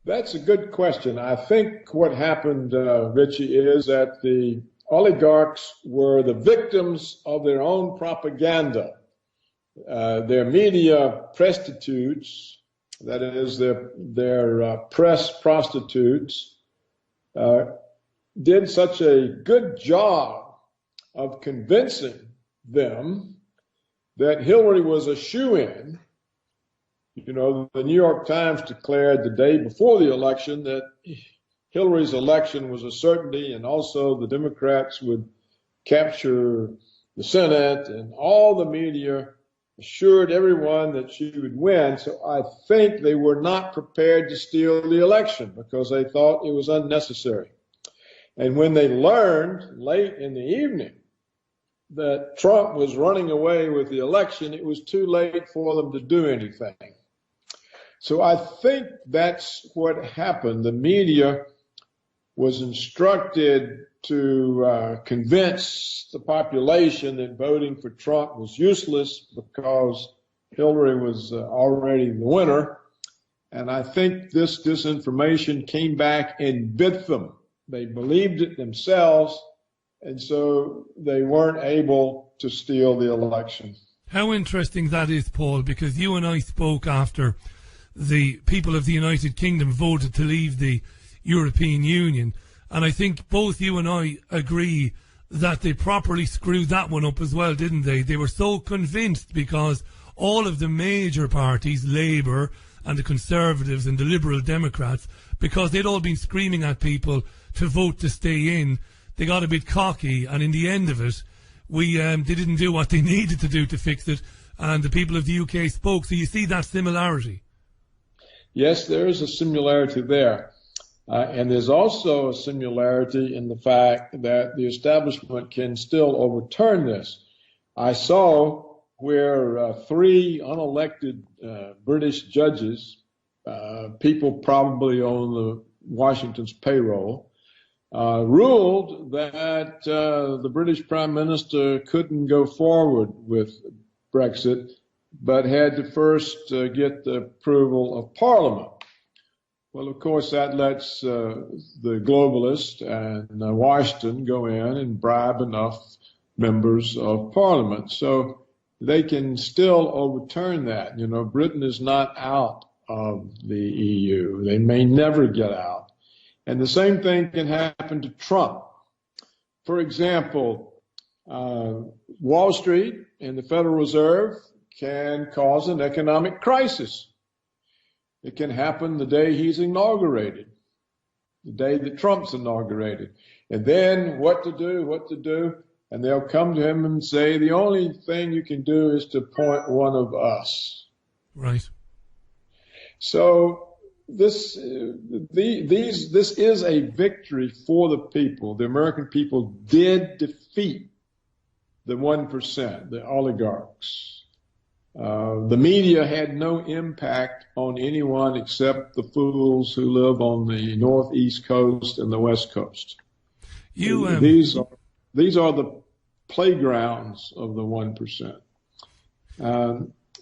That's a good question. I think what happened, Richie, is that the oligarchs were the victims of their own propaganda. Their media prostitutes, that is, their press prostitutes, did such a good job of convincing them that Hillary was a shoo-in. You know, the New York Times declared the day before the election that Hillary's election was a certainty, and also the Democrats would capture the Senate, and all the media assured everyone that she would win. So I think they were not prepared to steal the election because they thought it was unnecessary. And when they learned late in the evening that Trump was running away with the election, it was too late for them to do anything. So I think that's what happened. The media was instructed to convince the population that voting for Trump was useless because Hillary was already the winner. And I think this disinformation came back and bit them. They believed it themselves, and so they weren't able to steal the election. How interesting that is, Paul, because you and I spoke after the people of the United Kingdom voted to leave the European Union, and I think both you and I agree that they properly screwed that one up as well, didn't they? They were so convinced because all of the major parties, Labour and the Conservatives and the Liberal Democrats, because they'd all been screaming at people to vote to stay in, they got a bit cocky, and in the end of it, they didn't do what they needed to do to fix it, and the people of the UK spoke. So you see that similarity. Yes, there is a similarity there. And there's also a similarity in the fact that the establishment can still overturn this. I saw where 3 unelected British judges, people probably on the Washington's payroll, ruled that the British Prime Minister couldn't go forward with Brexit, but had to first get the approval of Parliament. Well, of course, that lets the globalists and Washington go in and bribe enough members of Parliament. So they can still overturn that. You know, Britain is not out of the EU. They may never get out. And the same thing can happen to Trump. For example, Wall Street and the Federal Reserve can cause an economic crisis. It can happen the day he's inaugurated, the day that Trump's inaugurated. And then what to do, and they'll come to him and say, the only thing you can do is to appoint one of us. Right. So this is a victory for the people. The American people did defeat the 1%, the oligarchs. The media had no impact on anyone except the fools who live on the northeast coast and the west coast. These are the playgrounds of the 1%.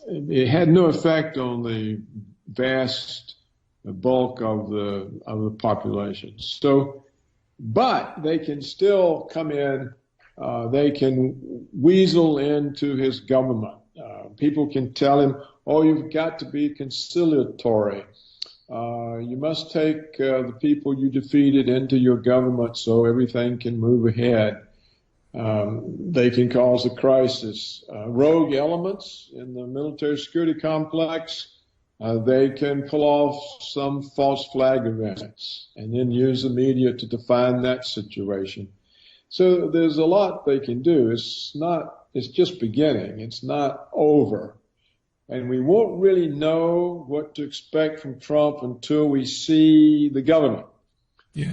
It had no effect on the vast bulk of the population. So, but they can still come in. They can weasel into his government. People can tell him, oh, you've got to be conciliatory. You must take the people you defeated into your government so everything can move ahead. They can cause a crisis. Rogue elements in the military security complex, they can pull off some false flag events and then use the media to define that situation. So there's a lot they can do. It's just beginning. It's not over. And we won't really know what to expect from Trump until we see the government,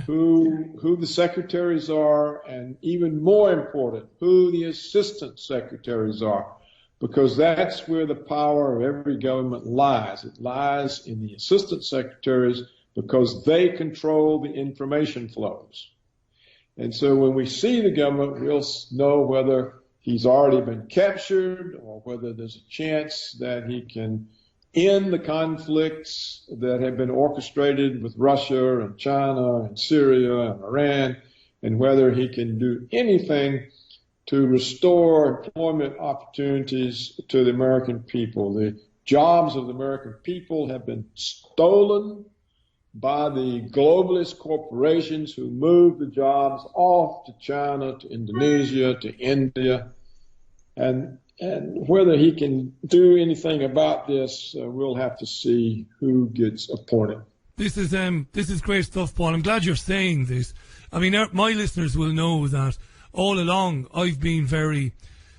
who the secretaries are, and even more important, who the assistant secretaries are, because that's where the power of every government lies. It lies in the assistant secretaries because they control the information flows. And so when we see the government, we'll know whether he's already been captured or whether there's a chance that he can end the conflicts that have been orchestrated with Russia and China and Syria and Iran, and whether he can do anything to restore employment opportunities to the American people. The jobs of the American people have been stolen by the globalist corporations who move the jobs off to China, to Indonesia, to India. And whether he can do anything about this, we'll have to see who gets appointed. This is great stuff, Paul. I'm glad you're saying this. I mean, my listeners will know that all along I've been very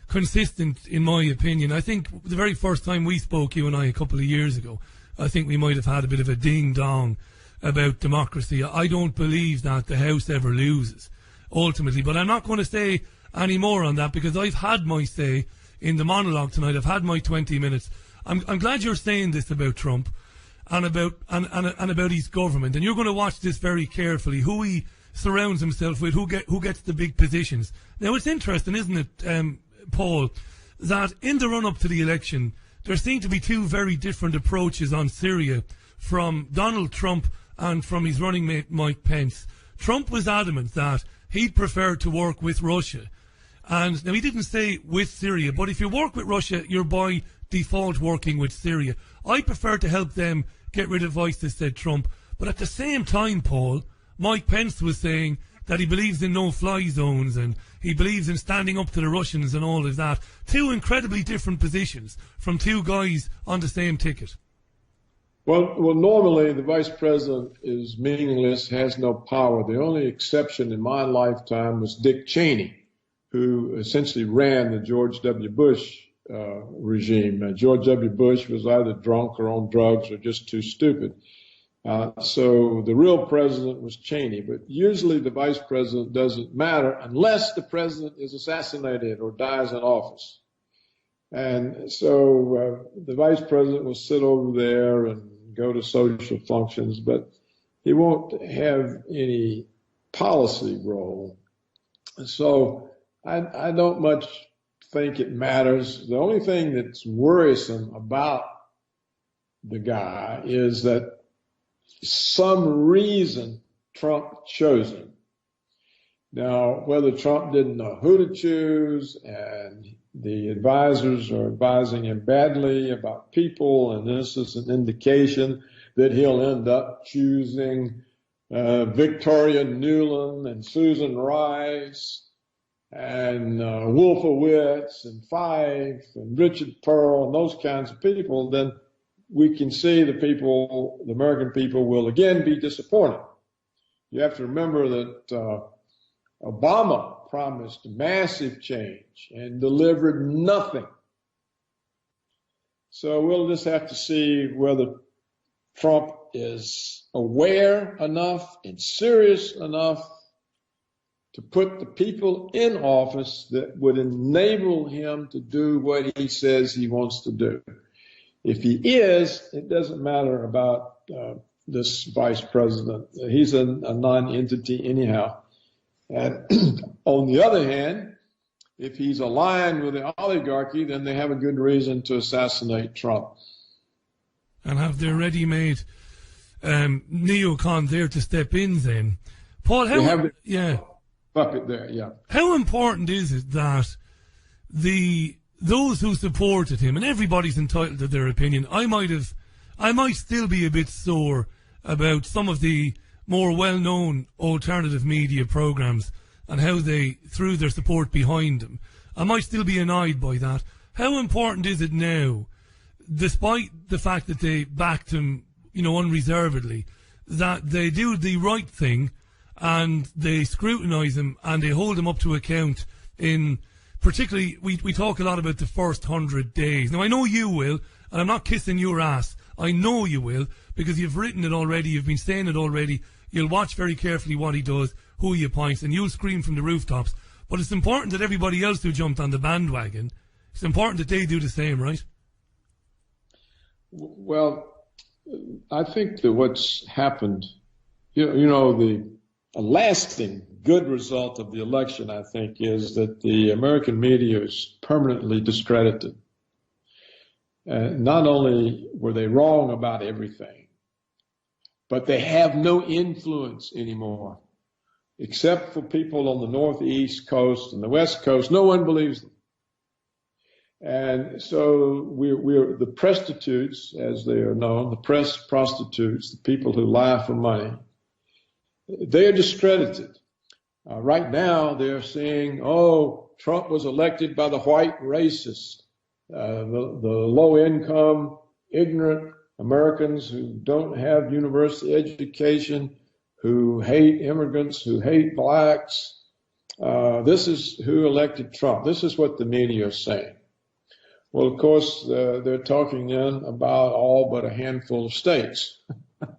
consistent in my opinion. I think the very first time we spoke, you and I, a couple of years ago, I think we might have had a bit of a ding-dong about democracy. I don't believe that the House ever loses, ultimately. But I'm not going to say any more on that because I've had my say in the monologue tonight. I've had my 20 minutes. I'm glad you're saying this about Trump and about his government. And you're going to watch this very carefully, who he surrounds himself with, who gets the big positions. Now, it's interesting, isn't it, Paul, that in the run-up to the election, there seem to be two very different approaches on Syria from Donald Trump and from his running mate Mike Pence. Trump was adamant that he'd prefer to work with Russia. And now he didn't say with Syria, but if you work with Russia, you're by default working with Syria. I prefer to help them get rid of ISIS, said Trump. But at the same time, Paul, Mike Pence was saying that he believes in no-fly zones and he believes in standing up to the Russians and all of that. Two incredibly different positions from two guys on the same ticket. Well, normally the vice president is meaningless, has no power. The only exception in my lifetime was Dick Cheney, who essentially ran the George W. Bush regime. George W. Bush was either drunk or on drugs or just too stupid. So the real president was Cheney, but usually the vice president doesn't matter unless the president is assassinated or dies in office. And so the vice president will sit over there and go to social functions, but he won't have any policy role. And so I don't much think it matters. The only thing that's worrisome about the guy is that some reason Trump chose him. Now, whether Trump didn't know who to choose and the advisors are advising him badly about people, and this is an indication that he'll end up choosing Victoria Nuland and Susan Rice and Wolfowitz and Fife and Richard Pearl and those kinds of people, then we can see the American people will again be disappointed. You have to remember that Obama promised massive change and delivered nothing. So we'll just have to see whether Trump is aware enough and serious enough to put the people in office that would enable him to do what he says he wants to do. If he is, it doesn't matter about this vice president. He's a non-entity anyhow. And on the other hand, if he's aligned with the oligarchy, then they have a good reason to assassinate Trump. And have their ready-made neocon there to step in then. Paul, puppet there, yeah. How important is it that those who supported him, and everybody's entitled to their opinion, I might still be a bit sore about some of the more well-known alternative media programs and how they threw their support behind them. I might still be annoyed by that. How important is it now, despite the fact that they backed him, unreservedly, that they do the right thing and they scrutinise him and they hold him up to account in, particularly, we talk a lot about the first 100 days. Now, I know you will, and I'm not kissing your ass. I know you will, because you've written it already, you've been saying it already. You'll watch very carefully what he does, who he appoints, and you'll scream from the rooftops. But it's important that everybody else who jumped on the bandwagon, it's important that they do the same, right? Well, I think that what's happened, the lasting good result of the election, I think, is that the American media is permanently discredited. not only were they wrong about everything, but they have no influence anymore, except for people on the northeast coast and the west coast. No one believes them. And so we're the prostitutes, as they are known, the press prostitutes, the people who lie for money. They are discredited. Right now, they're saying, oh, Trump was elected by the white racists, the low-income, ignorant Americans who don't have university education, who hate immigrants, who hate blacks. This is who elected Trump. This is what the media are saying. Well, of course, they're talking then about all but a handful of states.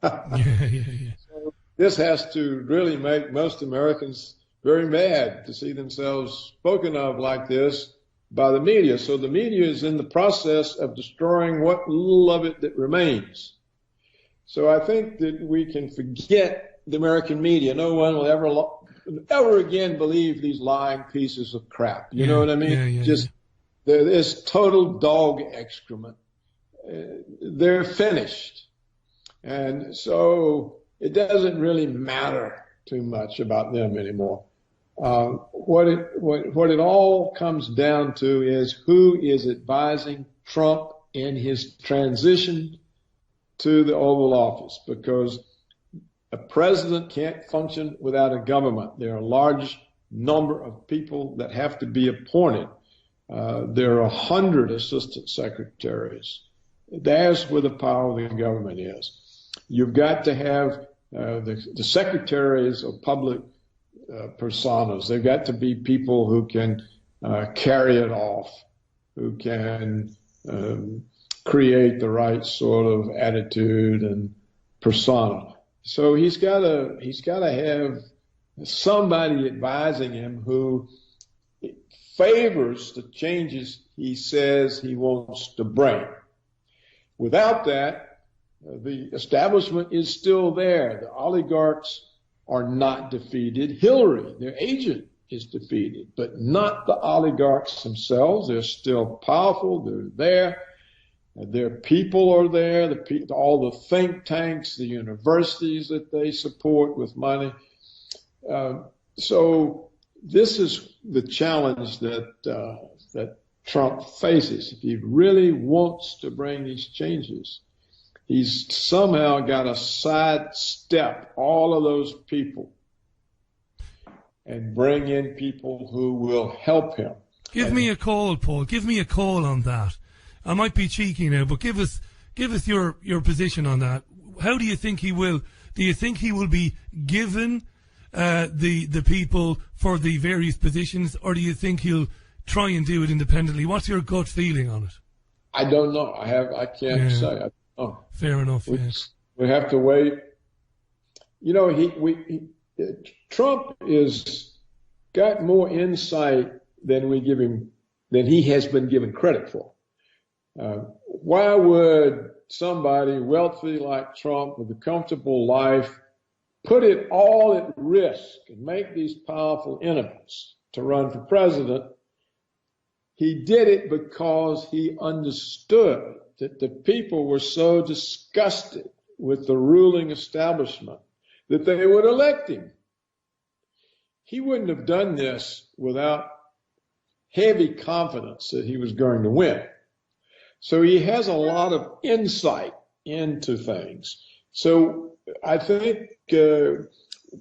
So this has to really make most Americans very mad to see themselves spoken of like this by the media. So the media is in the process of destroying what little of it that remains. So I think that we can forget the American media. No one will ever again believe these lying pieces of crap. You know what I mean? There's total dog excrement. They're finished. And so it doesn't really matter too much about them anymore. What it all comes down to is who is advising Trump in his transition to the Oval Office, because a president can't function without a government. There are a large number of people that have to be appointed. There are 100 assistant secretaries. That's where the power of the government is. You've got to have the secretaries of public personas. They've got to be people who can carry it off, who can create the right sort of attitude and persona. So he's got to have somebody advising him who favors the changes he says he wants to bring. Without that, the establishment is still there. The oligarchs are not defeated. Hillary, their agent, is defeated, but not the oligarchs themselves. They're still powerful. They're there. Their people are there. All the think tanks, the universities that they support with money. So this is the challenge that Trump faces. If he really wants to bring these changes, he's somehow got to sidestep all of those people and bring in people who will help him. Give me a call, Paul. Give me a call on that. I might be cheeky now, but give us your position on that. How do you think he will? Do you think he will be given the people for the various positions, or do you think he'll try and do it independently? What's your gut feeling on it? I don't know. I can't say. I don't know. Fair enough. We have to wait. You know, Trump is got more insight than he has been given credit for. Why would somebody wealthy like Trump with a comfortable life put it all at risk and make these powerful enemies to run for president? He did it because he understood that the people were so disgusted with the ruling establishment that they would elect him. He wouldn't have done this without heavy confidence that he was going to win. So he has a lot of insight into things. So I think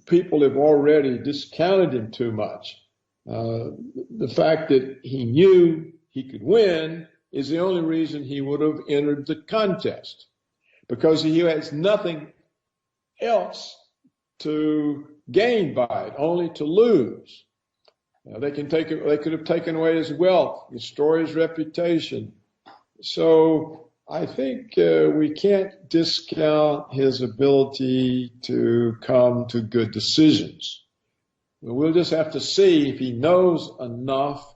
people have already discounted him too much. The fact that he knew he could win is the only reason he would have entered the contest, because he has nothing else to gain by it, only to lose. They could have taken away his wealth, destroy his reputation. So I think we can't discount his ability to come to good decisions. We'll just have to see if he knows enough,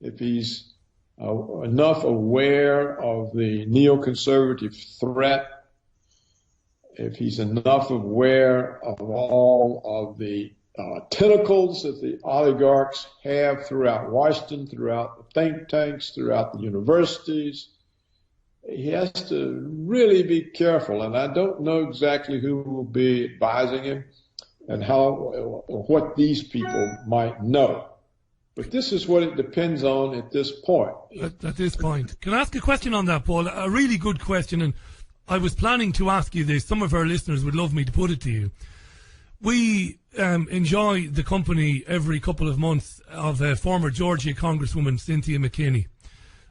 if he's enough aware of the neoconservative threat, if he's enough aware of all of the tentacles that the oligarchs have throughout Washington, throughout the think tanks, throughout the universities. he has to really be careful, and I don't know exactly who will be advising him and what these people might know. But this is what it depends on at this point. At this point. Can I ask a question on that, Paul? A really good question, and I was planning to ask you this. Some of our listeners would love me to put it to you. We enjoy the company every couple of months of former Georgia Congresswoman Cynthia McKinney.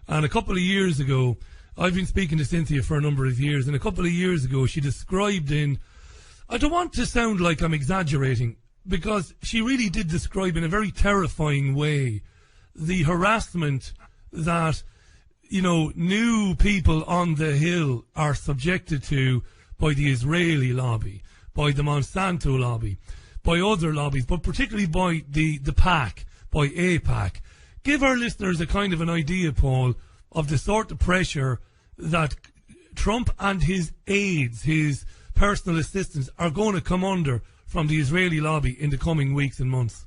And a couple of years ago, I've been speaking to Cynthia for a number of years, and a couple of years ago she described I don't want to sound like I'm exaggerating, because she really did describe in a very terrifying way the harassment that, new people on the Hill are subjected to by the Israeli lobby, by the Monsanto lobby, by other lobbies, but particularly by the PAC, by APAC. Give our listeners a kind of an idea, Paul, of the sort of pressure that Trump and his aides, his personal assistants, are going to come under from the Israeli lobby in the coming weeks and months.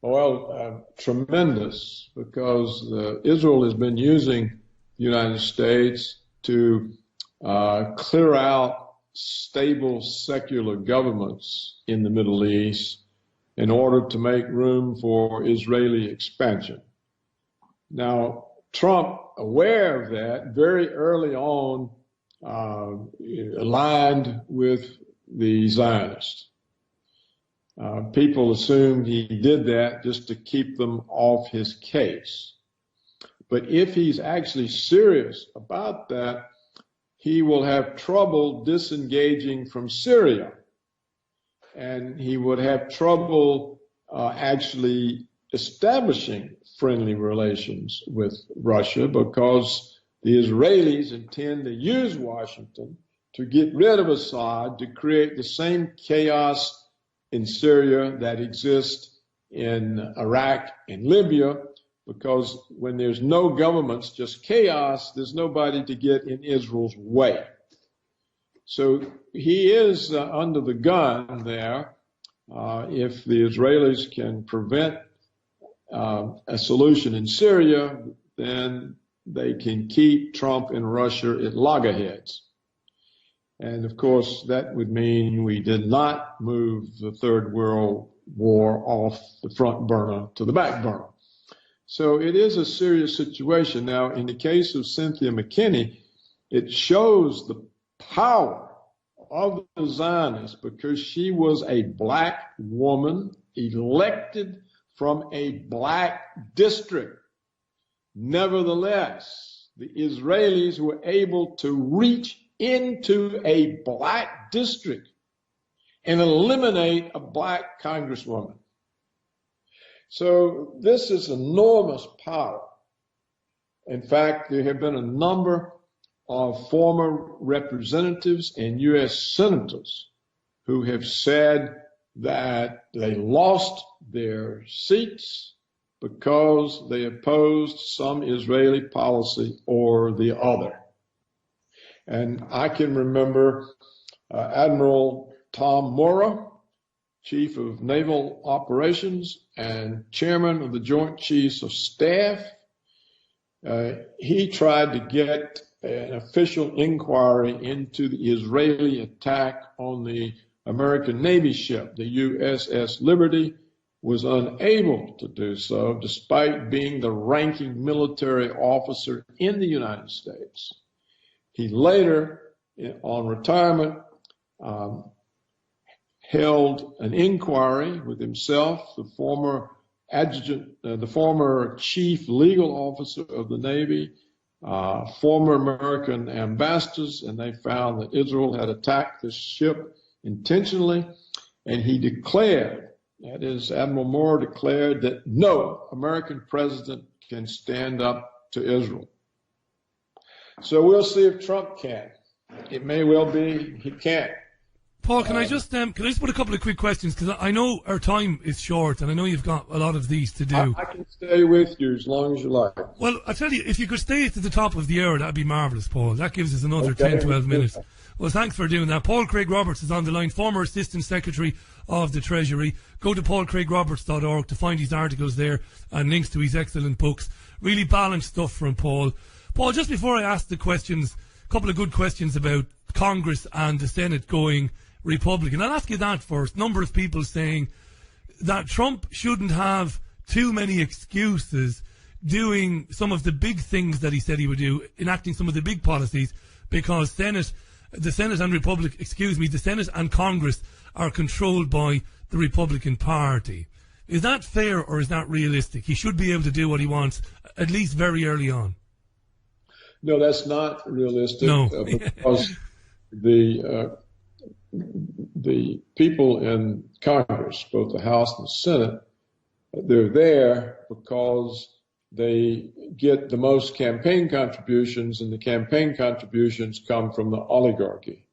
Well, tremendous, because Israel has been using the United States to clear out stable secular governments in the Middle East in order to make room for Israeli expansion. Now, Trump, aware of that, very early on aligned with the Zionists. People assumed he did that just to keep them off his case. But if he's actually serious about that, he will have trouble disengaging from Syria. And he would have trouble actually establishing friendly relations with Russia, because the Israelis intend to use Washington to get rid of Assad, to create the same chaos in Syria that exists in Iraq and Libya, because when there's no governments, just chaos, there's nobody to get in Israel's way. So he is under the gun there. If the Israelis can prevent a solution in Syria, then they can keep Trump and Russia at loggerheads. And of course, that would mean we did not move the Third World War off the front burner to the back burner. So it is a serious situation. Now, in the case of Cynthia McKinney, it shows the power of the Zionists, because she was a black woman elected from a black district. Nevertheless, the Israelis were able to reach into a black district and eliminate a black congresswoman. So this is enormous power. In fact, there have been a number of former representatives and U.S. senators who have said that they lost their seats because they opposed some Israeli policy or the other. And I can remember Admiral Tom Mora, Chief of Naval Operations and Chairman of the Joint Chiefs of Staff. He tried to get an official inquiry into the Israeli attack on the American Navy ship, the USS Liberty, was unable to do so despite being the ranking military officer in the United States. He later, on retirement, held an inquiry with himself, the former adjutant, the former chief legal officer of the Navy, former American ambassadors, and they found that Israel had attacked the ship intentionally, and he declared, that is, Admiral Moore declared, that no American president can stand up to Israel. So we'll see if Trump can. It may well be he can't. Paul, can I just put a couple of quick questions, because I know our time is short and I know you've got a lot of these to do. I can stay with you as long as you like. Well, I tell you, if you could stay at the top of the hour, that'd be marvellous, Paul. That gives us another 10, 12 minutes. Well, thanks for doing that. Paul Craig Roberts is on the line, former Assistant Secretary of the Treasury. Go to paulcraigroberts.org to find his articles there and links to his excellent books. Really balanced stuff from Paul. Paul, just before I ask the questions, a couple of good questions about Congress and the Senate going Republican. I'll ask you that first. Number of people saying that Trump shouldn't have too many excuses doing some of the big things that he said he would do, enacting some of the big policies, because the Senate and Congress are controlled by the Republican Party. Is that fair or is that realistic? He should be able to do what he wants, at least very early on. No, that's not realistic. No. Because the people in Congress, both the House and the Senate, they're there because they get the most campaign contributions, and the campaign contributions come from the oligarchy.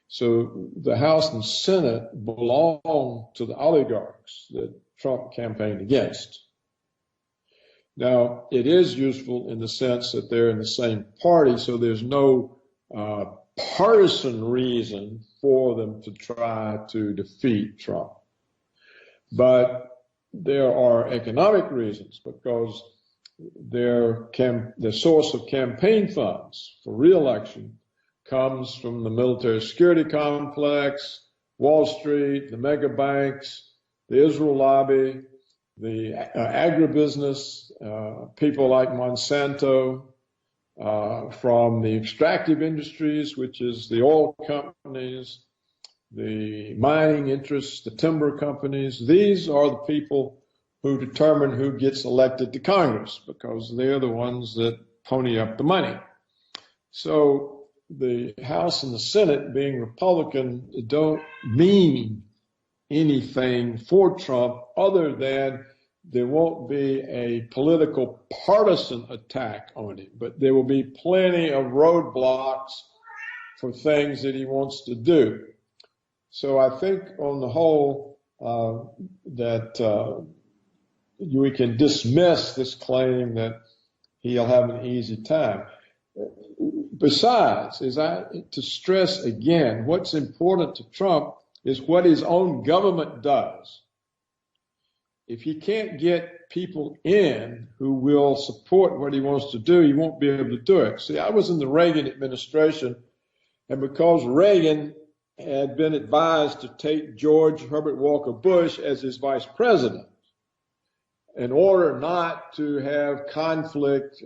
So the House and Senate belong to the oligarchs that Trump campaigned against. Now, it is useful in the sense that they're in the same party, so there's no partisan reason for them to try to defeat Trump. But there are economic reasons, because their source of campaign funds for re-election comes from the military security complex, Wall Street, the mega banks, the Israel lobby, the agribusiness, people like Monsanto, from the extractive industries, which is the oil companies, the mining interests, the timber companies. These are the people who determine who gets elected to Congress, because they're the ones that pony up the money. So the House and the Senate, being Republican, don't mean anything for Trump other than there won't be a political partisan attack on him, but there will be plenty of roadblocks for things that he wants to do. So I think on the whole that we can dismiss this claim that he'll have an easy time. Besides, to stress again, what's important to Trump is what his own government does. If he can't get people in who will support what he wants to do, he won't be able to do it. See, I was in the Reagan administration, and because Reagan had been advised to take George Herbert Walker Bush as his vice president in order not to have conflict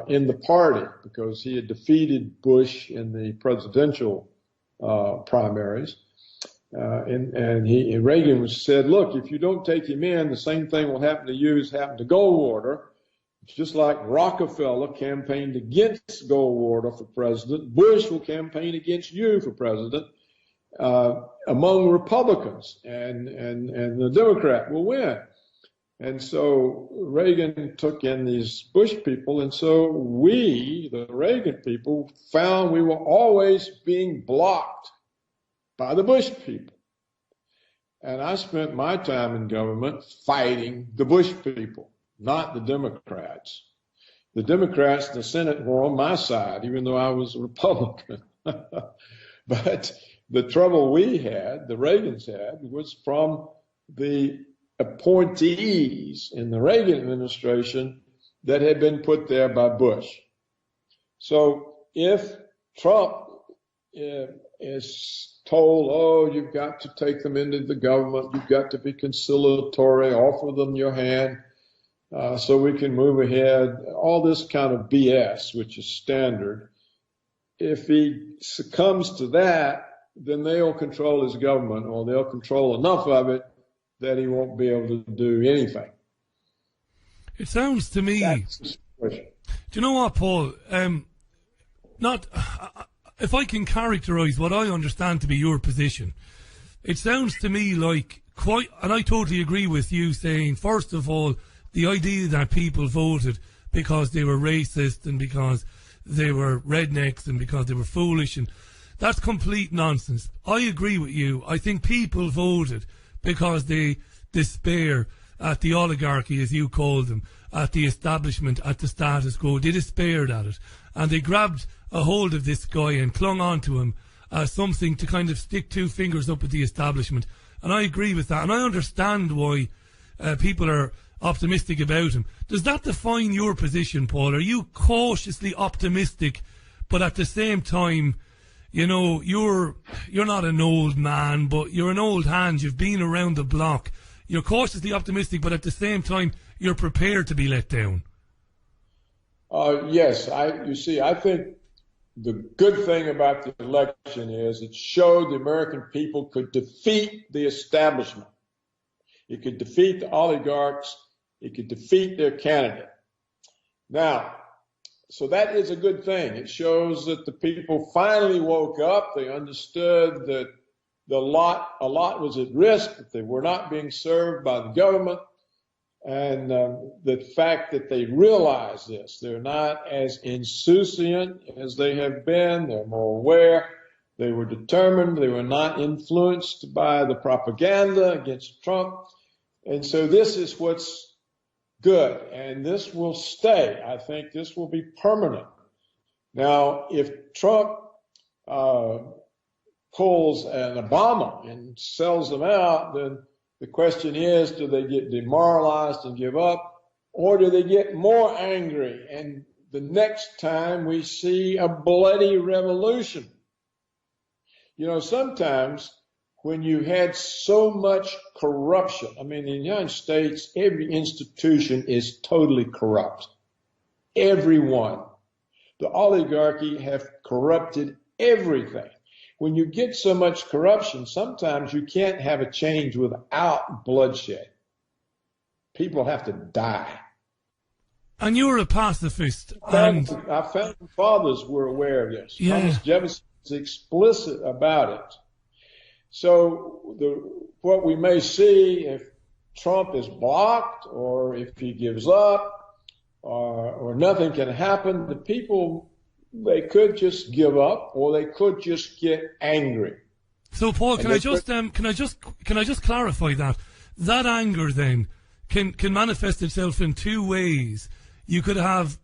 in the party, because he had defeated Bush in the presidential primaries. And Reagan said, look, if you don't take him in, the same thing will happen to you as happened to Goldwater. It's just like Rockefeller campaigned against Goldwater for president. Bush will campaign against you for president among Republicans, and the Democrat will win. And so Reagan took in these Bush people, and so we, the Reagan people, found we were always being blocked by the Bush people. And I spent my time in government fighting the Bush people, not the Democrats. The Democrats in the Senate were on my side, even though I was a Republican. But the trouble we had, the Reagans had, was from the appointees in the Reagan administration that had been put there by Bush. So if Trump is told, oh, you've got to take them into the government, you've got to be conciliatory, offer them your hand so we can move ahead, all this kind of BS, which is standard. If he succumbs to that, then they'll control his government, or they'll control enough of it that he won't be able to do anything. It sounds to me... That's the situation. Do you know what, Paul? If I can characterise what I understand to be your position, it sounds to me like and I totally agree with you saying, first of all, the idea that people voted because they were racist and because they were rednecks and because they were foolish, and that's complete nonsense. I agree with you. I think people voted because they despair at the oligarchy, as you called them, at the establishment, at the status quo. They despaired at it. And they grabbed a hold of this guy and clung on to him as something to kind of stick two fingers up at the establishment. And I agree with that. And I understand why people are optimistic about him. Does that define your position, Paul? Are you cautiously optimistic, but at the same time, you know, you're not an old man, but you're an old hand. You've been around the block. You're cautiously optimistic, but at the same time, you're prepared to be let down. Yes, you see, I think the good thing about the election is it showed the American people could defeat the establishment. It could defeat the oligarchs. It could defeat their candidate. Now, so that is a good thing. It shows that the people finally woke up. They understood that a lot was at risk, that they were not being served by the government. And the fact that they realize this, they're not as insouciant as they have been. They're more aware. They were determined. They were not influenced by the propaganda against Trump. And so this is what's good, and this will stay. I think this will be permanent. Now, if Trump pulls an Obama and sells them out, then the question is, do they get demoralized and give up, or do they get more angry? And the next time we see a bloody revolution. You know, sometimes when you had so much corruption, I mean, in the United States, every institution is totally corrupt. Everyone. The oligarchy have corrupted everything. When you get so much corruption, sometimes you can't have a change without bloodshed. People have to die. And you're a pacifist. Our founding fathers were aware of this. Yeah. Thomas Jefferson is explicit about it. So what we may see if Trump is blocked or if he gives up or nothing can happen, the people, they could just give up or they could just get angry. So Paul, can I just clarify that? That anger then can manifest itself in two ways. You could have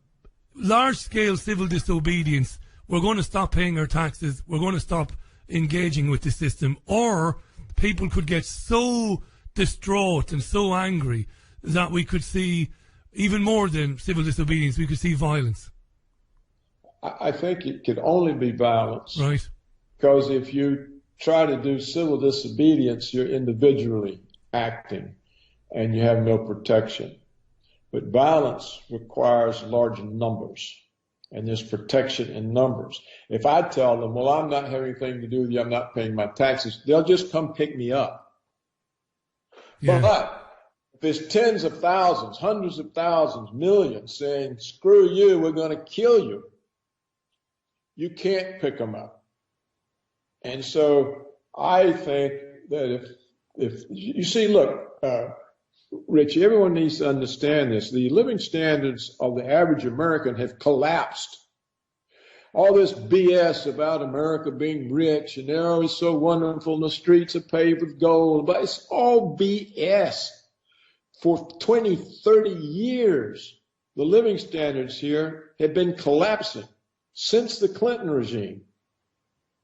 large scale civil disobedience. We're going to stop paying our taxes. We're going to stop engaging with the system, or people could get so distraught and so angry that we could see even more than civil disobedience, we could see violence. I think it could only be violence. Right. Because if you try to do civil disobedience, you're individually acting and you have no protection. But violence requires large numbers. And there's protection in numbers. If I tell them, well, I'm not having anything to do with you, I'm not paying my taxes, they'll just come pick me up. Yeah. But if there's tens of thousands, hundreds of thousands, millions saying, screw you, we're going to kill you, you can't pick them up. And so I think that if you see, look, Richie, everyone needs to understand this. The living standards of the average American have collapsed. All this BS about America being rich and oh, it's so wonderful and the streets are paved with gold, but it's all BS. For 20, 30 years, the living standards here have been collapsing since the Clinton regime.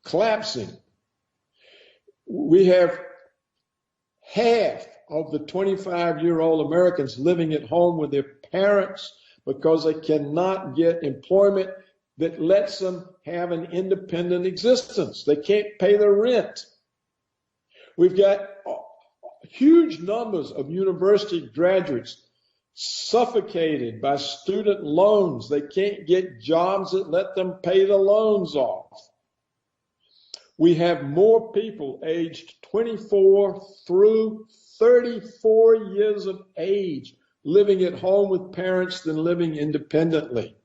Collapsing. We have half of the 25-year-old Americans living at home with their parents because they cannot get employment that lets them have an independent existence. They can't pay their rent. We've got huge numbers of university graduates suffocated by student loans. They can't get jobs that let them pay the loans off. We have more people aged 24 through 34 years of age living at home with parents than living independently.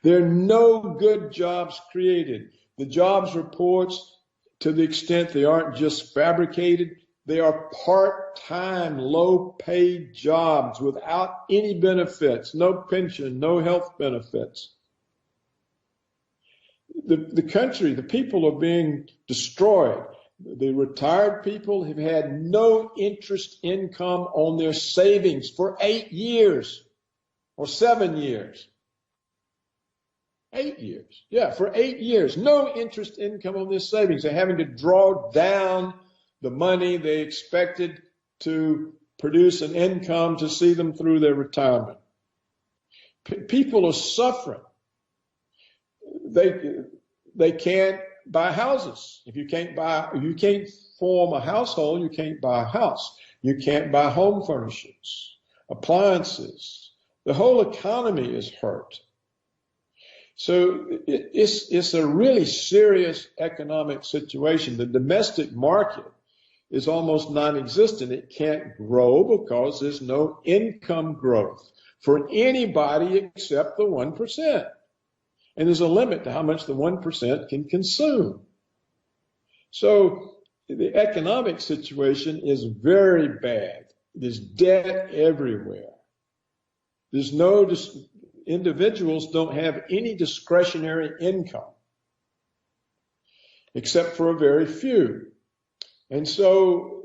There are no good jobs created. The jobs reports, to the extent they aren't just fabricated, they are part-time, low-paid jobs without any benefits, no pension, no health benefits. The country, the people are being destroyed. The retired people have had no interest income on their savings for 8 years or 7 years. 8 years. Yeah, for 8 years. No interest income on their savings. They're having to draw down the money they expected to produce an income to see them through their retirement. People are suffering. They can't buy houses. If you can't form a household, you can't buy a house. You can't buy home furnishings, appliances. The whole economy is hurt. So it's a really serious economic situation. The domestic market is almost non-existent. It can't grow because there's no income growth for anybody except the 1%. And there's a limit to how much the 1% can consume. So the economic situation is very bad. There's debt everywhere. Individuals don't have any discretionary income except for a very few. And so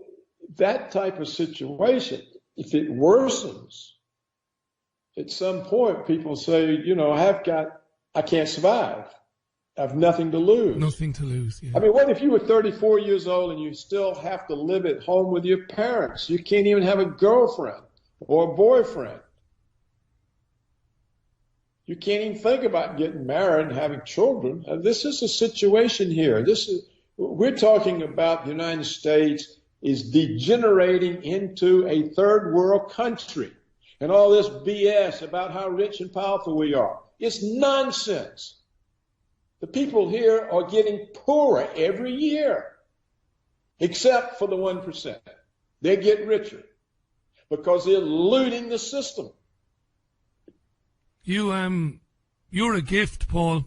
that type of situation, if it worsens, at some point people say, I can't survive. I have nothing to lose. Nothing to lose, yeah. I mean, what if you were 34 years old and you still have to live at home with your parents? You can't even have a girlfriend or a boyfriend. You can't even think about getting married and having children. And this is a situation here. We're talking about the United States is degenerating into a third world country. And all this BS about how rich and powerful we are. It's nonsense. The people here are getting poorer every year, except for the 1%. They get richer because they're looting the system. You're a gift, Paul.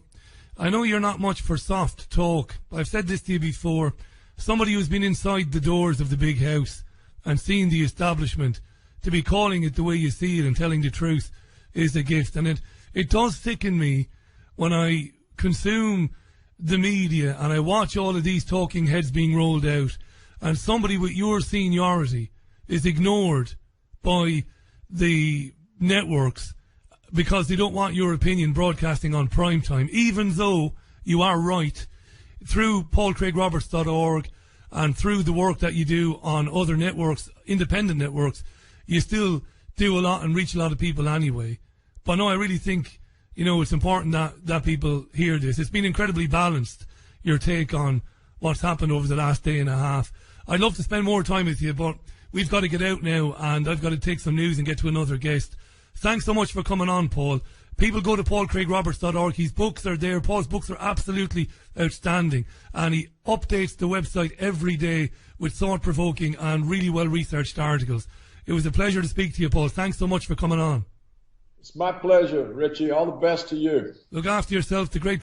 I know you're not much for soft talk. I've said this to you before. Somebody who's been inside the doors of the big house and seen the establishment, to be calling it the way you see it and telling the truth is a gift. And it does sicken me when I consume the media and I watch all of these talking heads being rolled out and somebody with your seniority is ignored by the networks because they don't want your opinion broadcasting on prime time, even though you are right. Through paulcraigroberts.org and through the work that you do on other networks, independent networks, you still do a lot and reach a lot of people anyway. But no, I really think, it's important that people hear this. It's been incredibly balanced, your take on what's happened over the last day and a half. I'd love to spend more time with you, but we've got to get out now and I've got to take some news and get to another guest. Thanks so much for coming on, Paul. People go to paulcraigroberts.org. His books are there. Paul's books are absolutely outstanding. And he updates the website every day with thought-provoking and really well-researched articles. It was a pleasure to speak to you, Paul. Thanks so much for coming on. It's my pleasure, Richie. All the best to you. Look after yourself. The great